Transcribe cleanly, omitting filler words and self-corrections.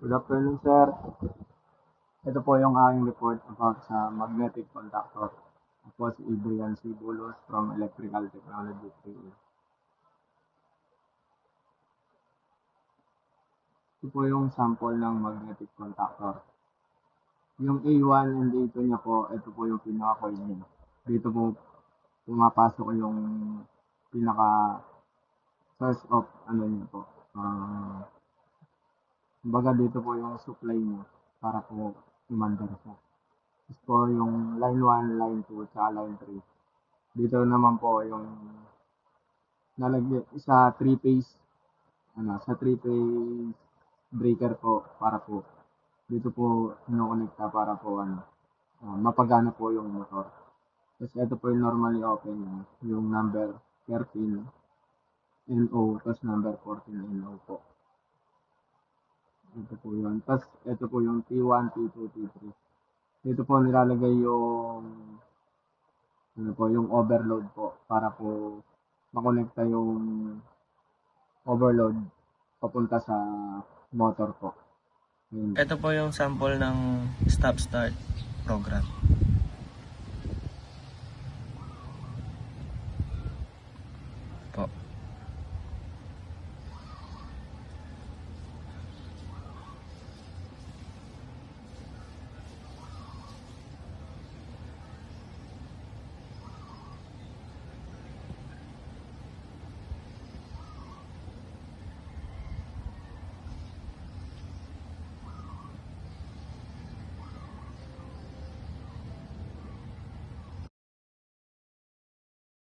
Good afternoon, sir. Ito po yung aking report about sa magnetic contactor. Ako si Adrian C. Bulos from Electrical Technology 3. Ito po yung sample ng magnetic contactor. Yung A1 and A2 niya po, ito po yung pinaka-coil niya. Dito po pumapasok yung pinaka source of ano niya po. Kumbaga dito po yung supply niya para po umandar siya. Tapos po yung line 1, line 2, tsaka line 3. Dito naman po yung nalagyan sa 3-phase sa 3-phase breaker po para po dito po kinokonekta para po mapagana po yung motor. Tapos ito po yung normally open yung number 13 NO tapos number 14 NO po. Ito po yun. Tapos ito po yung T1, T2, T3. Dito po nilalagay yung yung overload po para po makonekta yung overload papunta sa motor po. Yun. Ito po yung sample ng stop-start program.